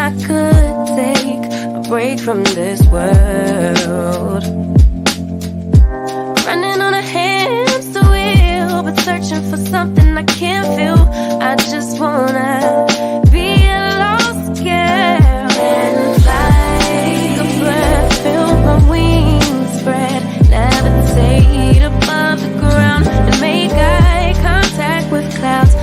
I could take a break from this world. Running on a hamster wheel, but searching for something I can't feel. I just wanna be a lost girl and fly. Take a breath, feel my wings spread, levitate above the ground and make eye contact with clouds.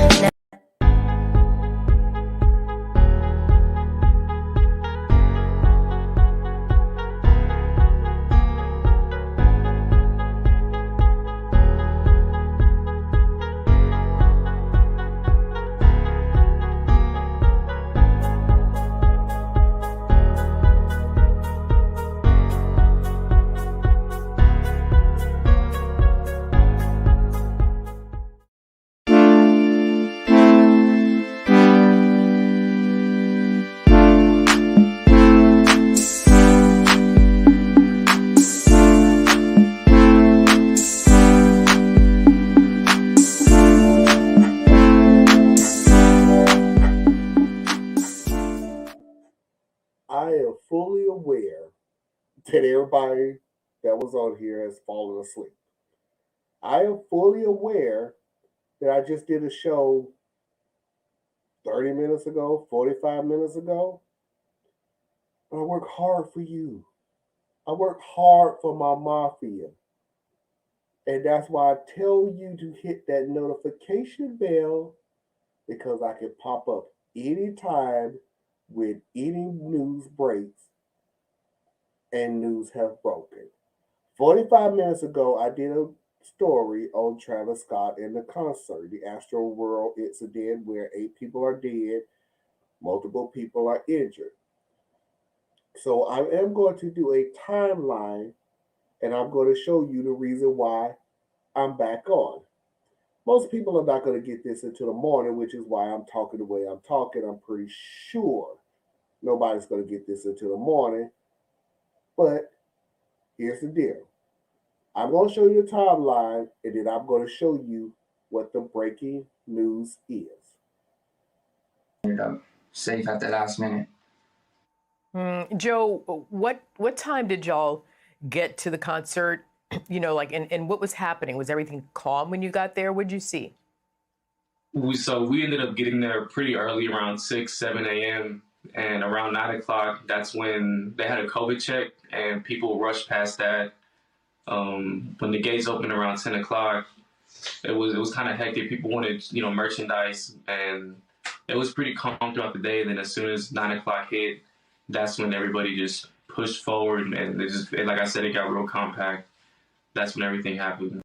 I am fully aware that everybody that was on here has fallen asleep. I am fully aware that I just did a show 30 minutes ago, 45 minutes ago. But I work hard for you. I work hard for my mafia. And that's why I tell you to hit that notification bell because I can pop up anytime when any news breaks and news have broken. 45 minutes ago, I did a story on Travis Scott and the concert, the Astroworld incident where 8 people are dead, multiple people are injured. So I am going to do a timeline and I'm going to show you the reason why I'm back on. Most people are not going to get this until the morning, which is why I'm talking the way I'm talking. I'm pretty sure nobody's going to get this until the morning. But here's the deal. I'm going to show you the timeline, and then I'm going to show you what the breaking news is. Ended up safe at the last minute. Joe, what time did y'all get to the concert? You know, like, and what was happening? Was everything calm when you got there? What'd you see? We ended up getting there pretty early, around 6, 7 a.m. And around 9 o'clock, that's when they had a COVID check, and people rushed past that. When the gates opened around 10 o'clock, it was kind of hectic. People wanted, merchandise, and it was pretty calm throughout the day. And then as soon as 9 o'clock hit, that's when everybody just pushed forward, and like I said, it got real compact. That's when everything happened.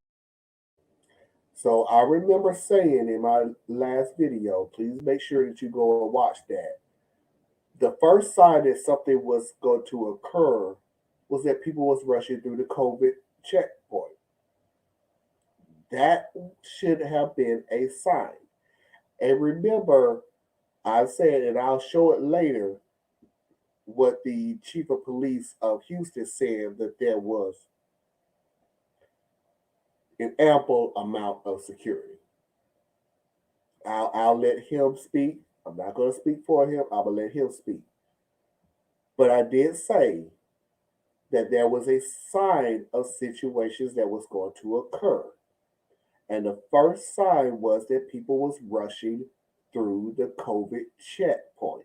So I remember saying in my last video, please make sure that you go and watch that. The first sign that something was going to occur was that people was rushing through the COVID checkpoint. That should have been a sign. And remember, I said, and I'll show it later, what the chief of police of Houston said, that there was an ample amount of security. I'll let him speak. I'm not going to speak for him. I'm going to let him speak. But I did say that there was a sign of situations that was going to occur. And the first sign was that people was rushing through the COVID checkpoint.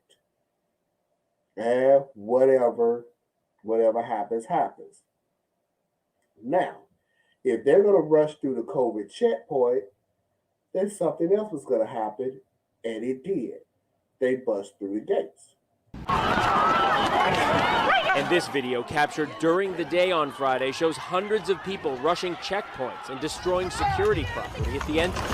And whatever happens, happens. Now, if they're going to rush through the COVID checkpoint, then something else was going to happen, and it did. They bust through the gates. And this video, captured during the day on Friday, shows hundreds of people rushing checkpoints and destroying security property at the entrance.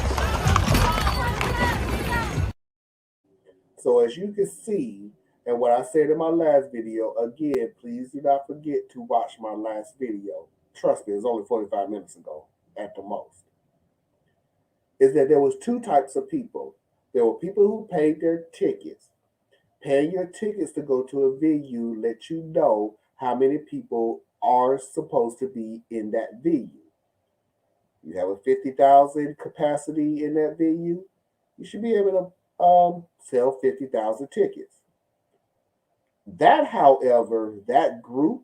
So as you can see, and what I said in my last video, again, please do not forget to watch my last video. Trust me, it's only 45 minutes ago at the most. Is that there was 2 types of people. There were people who paid their tickets. Paying your tickets to go to a venue let you know how many people are supposed to be in that venue. You have a 50,000 capacity in that venue, you should be able to sell 50,000 tickets. That, however, that group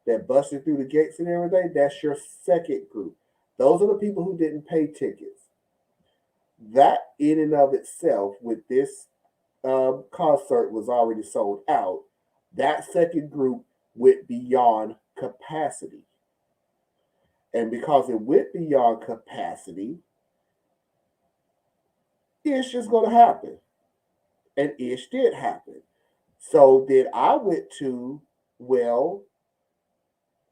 that busted through the gates and everything, that's your second group. Those are the people who didn't pay tickets. That, in and of itself, with this concert was already sold out, that second group went beyond capacity. And because it went beyond capacity, ish is going to happen. And ish did happen. So then I went to, well,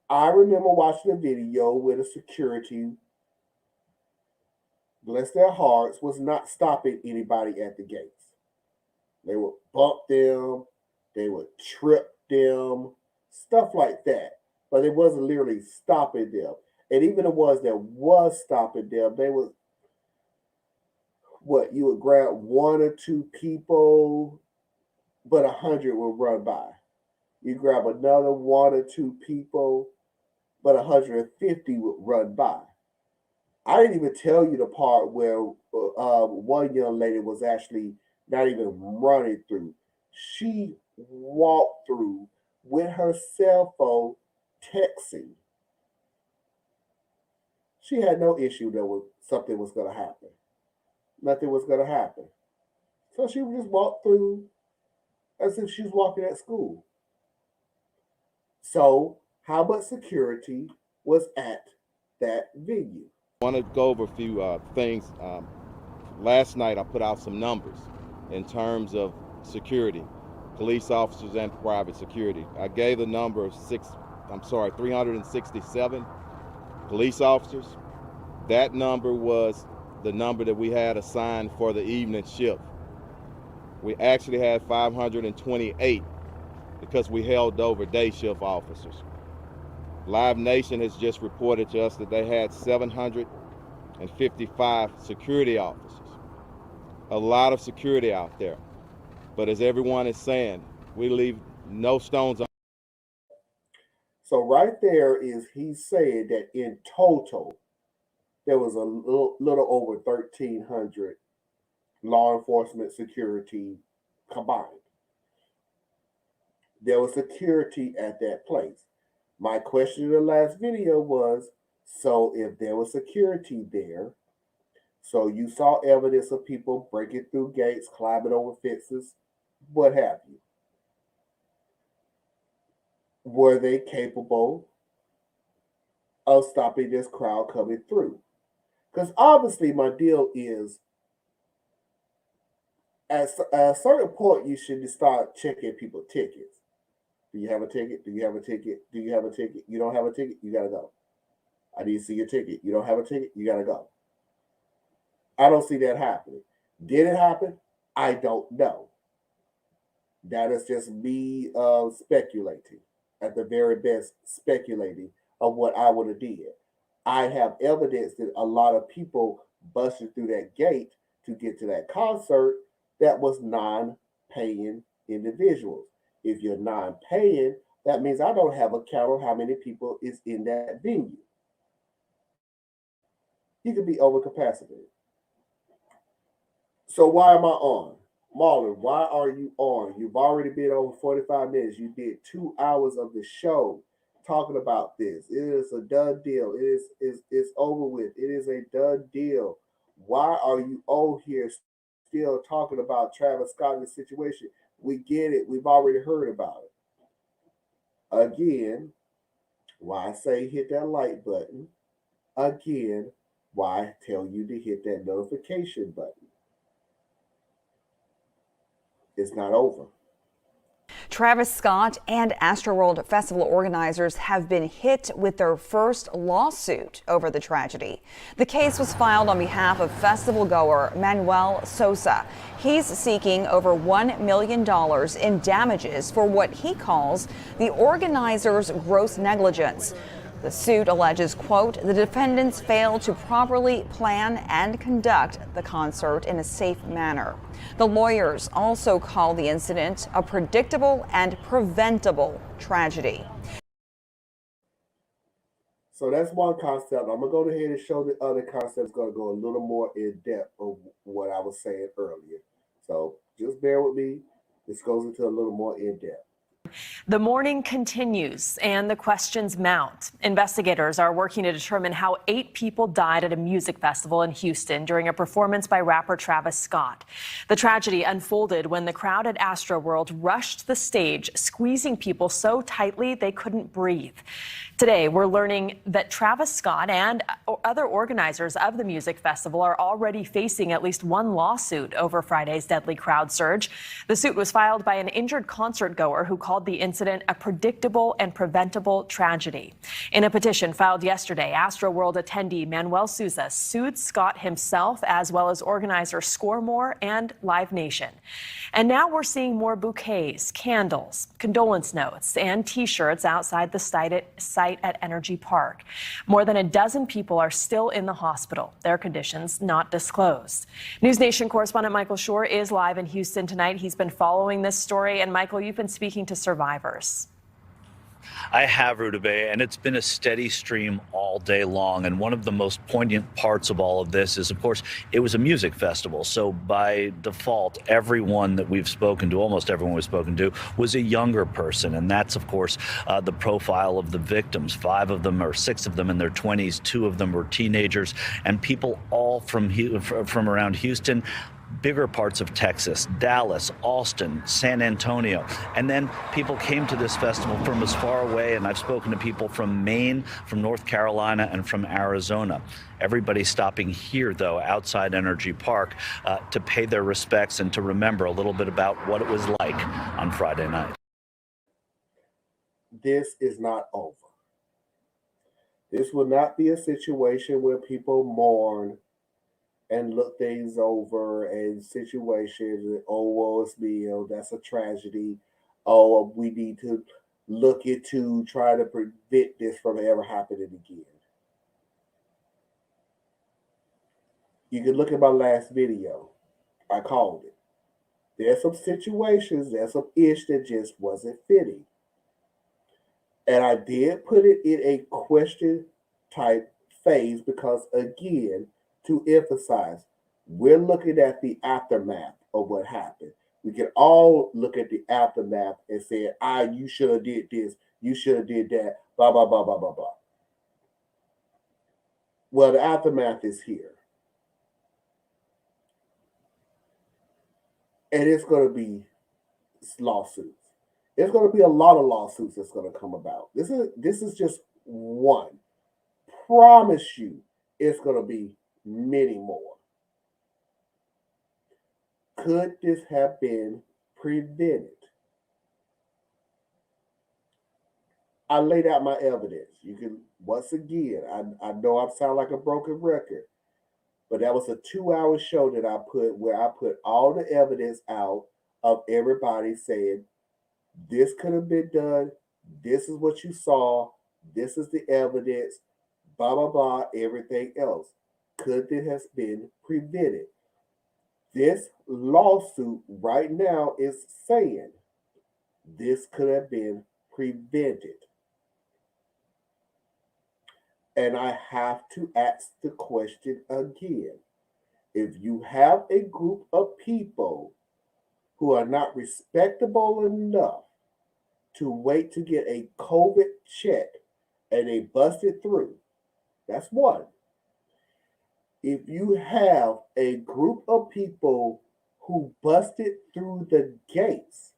I remember watching a video where the security, bless their hearts, was not stopping anybody at the gates. They would bump them, they would trip them, stuff like that. But it wasn't literally stopping them. And even the ones that was stopping them, they would, what, you would grab one or two people, but 100 would run by. You grab another one or two people, but 150 would run by. I didn't even tell you the part where one young lady was actually not even running through. She walked through with her cell phone texting. She had no issue that something was going to happen. Nothing was going to happen. So she would just walk through as if she was walking at school. So, how much security was at that venue? I want to go over a few things. Last night I put out some numbers in terms of security, police officers and private security. I gave the number of 367 police officers. That number was the number that we had assigned for the evening shift. We actually had 528 because we held over day shift officers. Live Nation has just reported to us that they had 755 security officers. A lot of security out there. But as everyone is saying, we leave no stones unturned. So right there is he's saying that in total, there was a little over 1,300 law enforcement security combined. There was security at that place. My question in the last video was, so if there was security there, so you saw evidence of people breaking through gates, climbing over fences, what have you, were they capable of stopping this crowd coming through? Because obviously my deal is, at a certain point, you should start checking people's tickets. Do you have a ticket? Do you have a ticket? Do you have a ticket? You don't have a ticket? You got to go. I need to see your ticket. You don't have a ticket? You got to go. I don't see that happening. Did it happen? I don't know. That is just me speculating, at the very best, speculating of what I would have did. I have evidence that a lot of people busted through that gate to get to that concert that was non-paying individuals. If you're non-paying, that means I don't have a count on how many people is in that venue. You could be overcapacitated. So why am I on? Marlon, why are you on? You've already been over 45 minutes. You did 2 hours of the show talking about this. It is a done deal. It's over with. It is a done deal. Why are you on here still talking about Travis Scott's situation? We get it. We've already heard about it. Again, why I say hit that like button. Again, why I tell you to hit that notification button. It's not over. Travis Scott and Astroworld Festival organizers have been hit with their first lawsuit over the tragedy. The case was filed on behalf of festival goer Manuel Sosa. He's seeking over $1 million in damages for what he calls the organizers' gross negligence. The suit alleges, quote, the defendants failed to properly plan and conduct the concert in a safe manner. The lawyers also call the incident a predictable and preventable tragedy. So that's one concept. I'm going to go ahead and show the other concepts, going to go a little more in depth of what I was saying earlier. So just bear with me. This goes into a little more in depth. The mourning continues and the questions mount. Investigators are working to determine how 8 people died at a music festival in Houston during a performance by rapper Travis Scott. The tragedy unfolded when the crowd at Astroworld rushed the stage, squeezing people so tightly they couldn't breathe. Today, we're learning that Travis Scott and other organizers of the music festival are already facing at least one lawsuit over Friday's deadly crowd surge. The suit was filed by an injured concert goer who called the incident a predictable and preventable tragedy. In a petition filed yesterday, Astroworld attendee Manuel Souza sued Scott himself as well as organizer Scoremore and Live Nation. And now we're seeing more bouquets, candles, condolence notes, and T-shirts outside the site at Energy Park. More than a dozen people are still in the hospital, their conditions not disclosed. News Nation correspondent Michael Shore is live in Houston tonight. He's been following this story. And Michael, you've been speaking to survivors. I have, Rutabaga, and it's been a steady stream all day long. And one of the most poignant parts of all of this is, of course, it was a music festival. So by default, everyone that we've spoken to, almost everyone we've spoken to, was a younger person. And that's, of course, the profile of the victims. 5 of them or 6 of them in their 20s, 2 of them were teenagers, and people all from around Houston, bigger parts of Texas, Dallas, Austin, San Antonio. And then people came to this festival from as far away, and I've spoken to people from Maine, from North Carolina, and from Arizona. Everybody stopping here, though, outside Energy Park, to pay their respects and to remember a little bit about what it was like on Friday night. This is not over. This will not be a situation where people mourn and look things over and situations, oh, woe is me, oh, that's a tragedy. Oh, we need to look into try to prevent this from ever happening again. You can look at my last video. I called it. There's some situations, there's some ish that just wasn't fitting. And I did put it in a question type phase because, again, to emphasize, we're looking at the aftermath of what happened. We can all look at the aftermath and say, you should have did this, you should have did that, blah, blah, blah, blah, blah, blah. Well, the aftermath is here. And it's going to be lawsuits. There's going to be a lot of lawsuits that's going to come about. This is just one. Promise you, it's going to be many more. Could this have been prevented? I laid out my evidence. You can, once again, I know I sound like a broken record, but that was a 2-hour show that I put where I put all the evidence out of everybody saying, this could have been done, this is what you saw, this is the evidence, blah, blah, blah, everything else. Could it have been prevented? This lawsuit right now is saying this could have been prevented. And I have to ask the question again. If you have a group of people who are not respectable enough to wait to get a COVID check and they busted through, that's one. If you have a group of people who busted through the gates,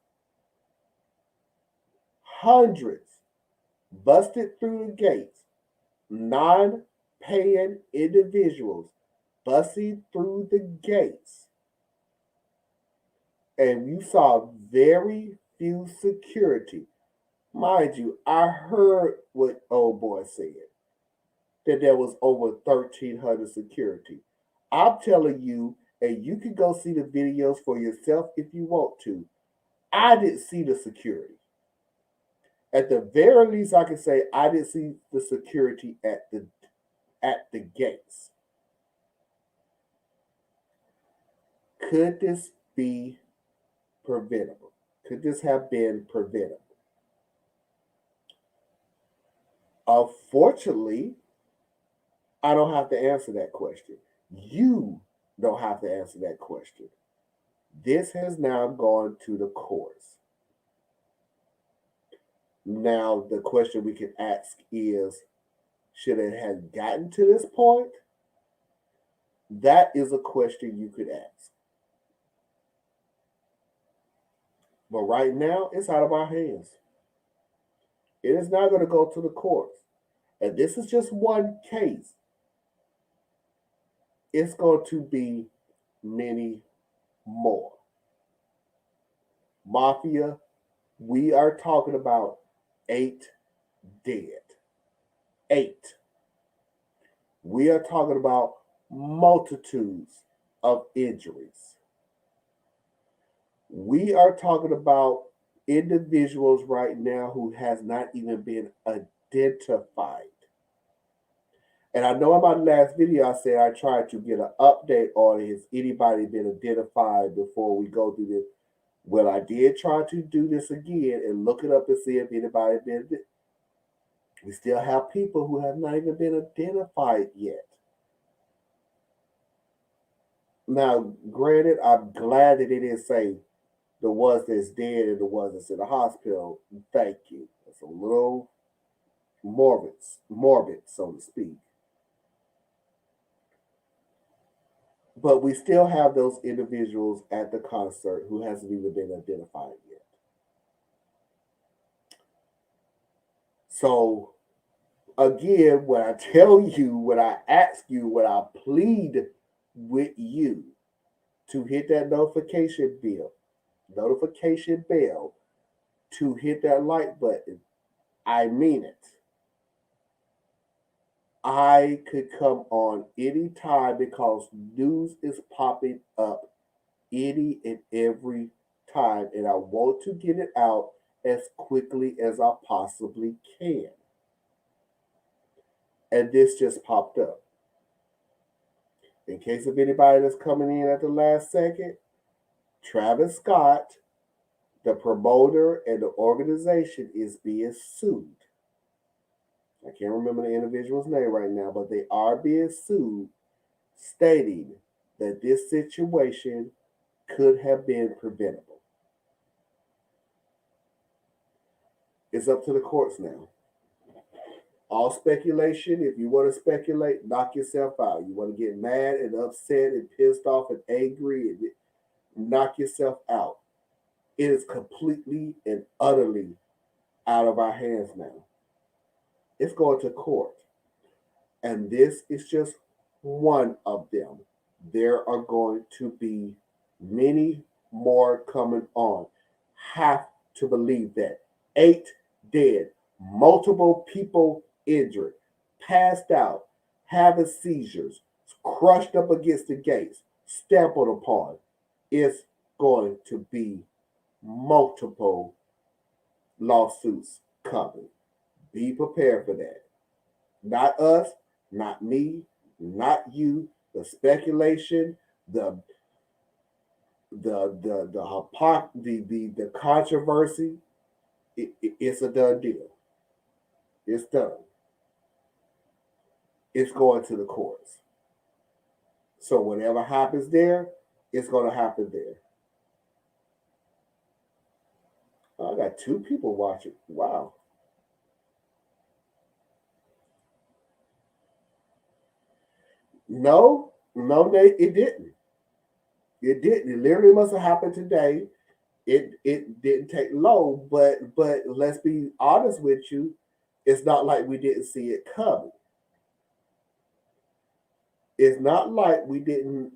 hundreds busted through the gates, non-paying individuals busting through the gates, and you saw very few security. Mind you, I heard what old boy said, that there was over 1,300 security. I'm telling you, and you can go see the videos for yourself if you want to. I didn't see the security. At the very least, I can say I didn't see the security at the gates. Could this be preventable? Could this have been preventable? Unfortunately, I don't have to answer that question. You don't have to answer that question. This has now gone to the courts. Now, the question we can ask is, should it have gotten to this point? That is a question you could ask. But right now, it's out of our hands. It is not going to go to the courts. And this is just one case. It's going to be many more. Mafia, we are talking about 8 dead. 8. We are talking about multitudes of injuries. We are talking about individuals right now who has not even been identified. And I know in my last video I said I tried to get an update on has anybody been identified before we go through this. Well, I did try to do this again and look it up and see if anybody been. We still have people who have not even been identified yet. Now, granted, I'm glad that they didn't say the ones that's dead and the ones that's in the hospital. Thank you. It's a little morbid, so to speak. But we still have those individuals at the concert who hasn't even been identified yet. So, again, when I tell you, when I ask you, when I plead with you to hit that notification bell, to hit that like button, I mean it. I could come on any time because news is popping up any and every time, and I want to get it out as quickly as I possibly can. And this just popped up. In case of anybody that's coming in at the last second, Travis Scott, the promoter and the organization, is being sued. I can't remember the individual's name right now, but they are being sued, stating that this situation could have been preventable. It's up to the courts now. All speculation, if you want to speculate, knock yourself out. You want to get mad and upset and pissed off and angry and knock yourself out. It is completely and utterly out of our hands now. It's going to court. And this is just one of them. There are going to be many more coming on. Have to believe that. 8 dead, multiple people injured, passed out, having seizures, crushed up against the gates, stampled upon. It's going to be multiple lawsuits coming. Be prepared for that. Not us, not me, not you. The speculation, the controversy, it's a done deal. It's done. It's going to the courts. So whatever happens there, it's going to happen there. Oh, I got 2 people watching. Wow. No, Nate, it didn't. It didn't. It literally must have happened today. It didn't take long, but let's be honest with you, it's not like we didn't see it coming. It's not like we didn't.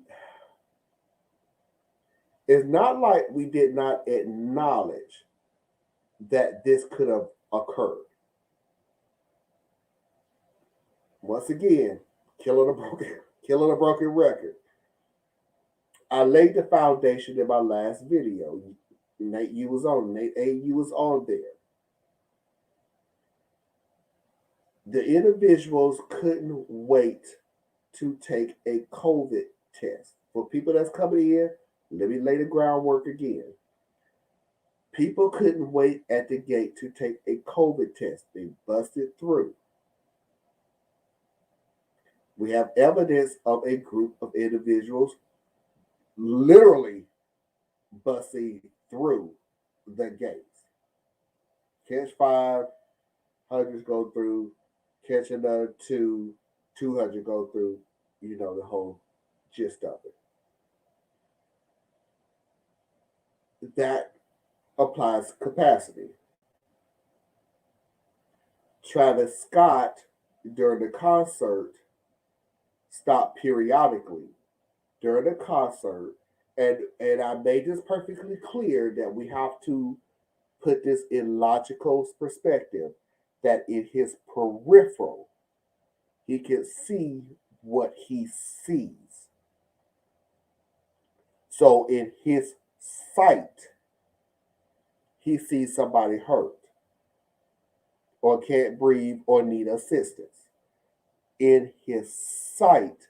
It's not like we did not acknowledge that this could have occurred. Once again, killing a broken record. I laid the foundation in my last video. Nate, you was on. Nate A, you was on there. The individuals couldn't wait to take a COVID test. For people that's coming in, let me lay the groundwork again. People couldn't wait at the gate to take a COVID test. They busted through. We have evidence of a group of individuals literally busting through the gates. catch 5, hundreds go through, catch another 2, 200 go through, you know, the whole gist of it. That applies capacity. Travis Scott, during the concert, stopped periodically during the concert, and I made this perfectly clear that we have to put this in logical perspective, that in his peripheral, he can see what he sees. So in his sight, he sees somebody hurt or can't breathe or need assistance. In his sight,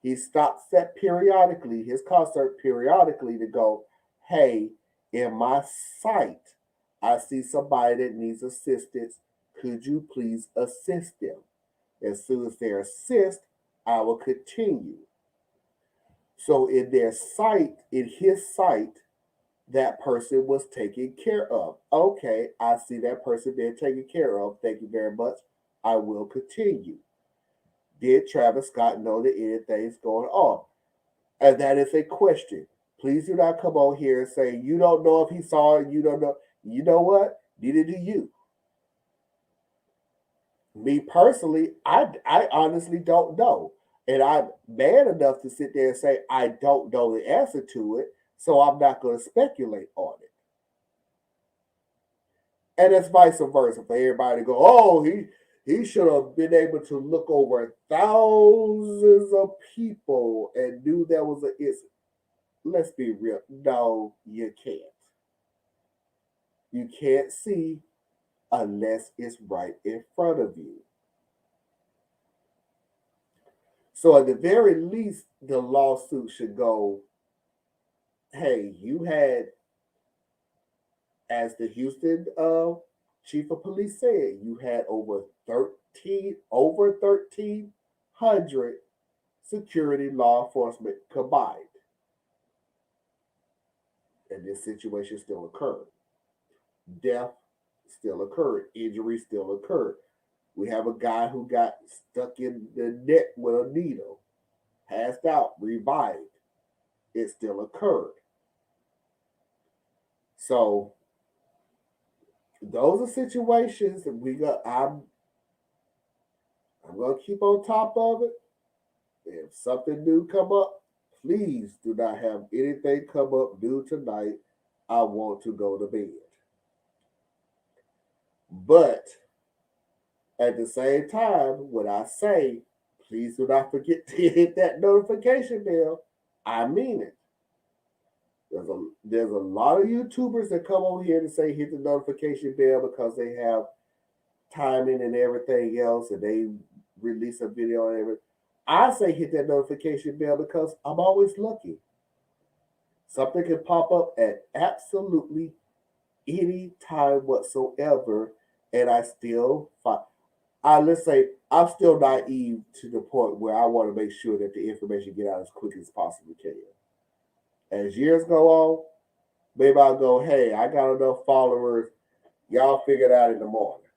he stops that periodically, his concert periodically, to go, hey, in my sight, I see somebody that needs assistance. Could you please assist them? As soon as they assist, I will continue. So in their sight, in his sight, that person was taken care of. Okay, I see that person being taken care of. Thank you very much. I will continue. Did Travis Scott know that anything's going on? And that is a question. Please do not come on here and say you don't know if he saw it, you don't know. You know what? Neither do you. Me personally, I honestly don't know. And I'm man enough to sit there and say I don't know the answer to it, so I'm not going to speculate on it. And it's vice versa for everybody to go, oh, he should have been able to look over thousands of people and knew there was an incident. Let's be real. No, you can't. You can't see unless it's right in front of you. So at the very least, the lawsuit should go, hey, you had, as the Houston chief of police said, you had over 1,300 security law enforcement combined. And this situation still occurred. Death still occurred. Injury still occurred. We have a guy who got stuck in the neck with a needle, passed out, revived. It still occurred. So those are situations that we got. I'm gonna keep on top of it. If something new come up, please do not have anything come up new tonight. I want to go to bed. But at the same time, when I say, please do not forget to hit that notification bell, I mean it. There's a lot of YouTubers that come on here to say hit the notification bell because they have timing and everything else, and they release a video and everything. I say hit that notification bell because I'm always looking. Something can pop up at absolutely any time whatsoever, and I still find. Let's say I'm still naive to the point where I want to make sure that the information get out as quick as possibly can. As years go on, maybe I'll go, hey, I got enough followers. Y'all figure it out in the morning.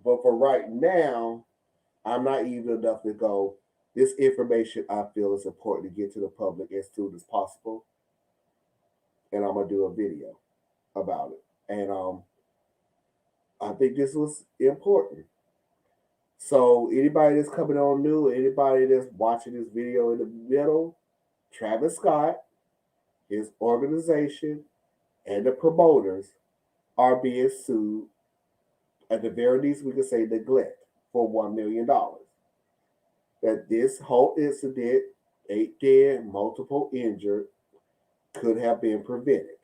But for right now, I'm not even enough to go, this information I feel is important to get to the public as soon as possible. And I'm going to do a video about it. And I think this was important. So anybody that's coming on new, anybody that's watching this video in the middle, Travis Scott, his organization, and the promoters are being sued. At the very least, we could say neglect for $1 million. That this whole incident, 8 dead, multiple injured, could have been prevented.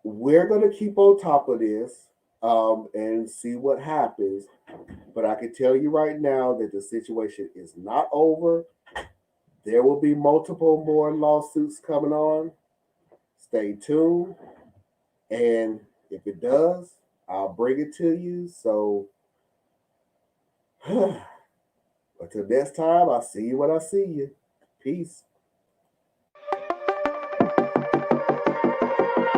We're going to keep on top of this and see what happens. But I can tell you right now that the situation is not over. There will be multiple more lawsuits coming on. Stay tuned. And if it does, I'll bring it to you. So until next time, I'll see you when I see you. Peace.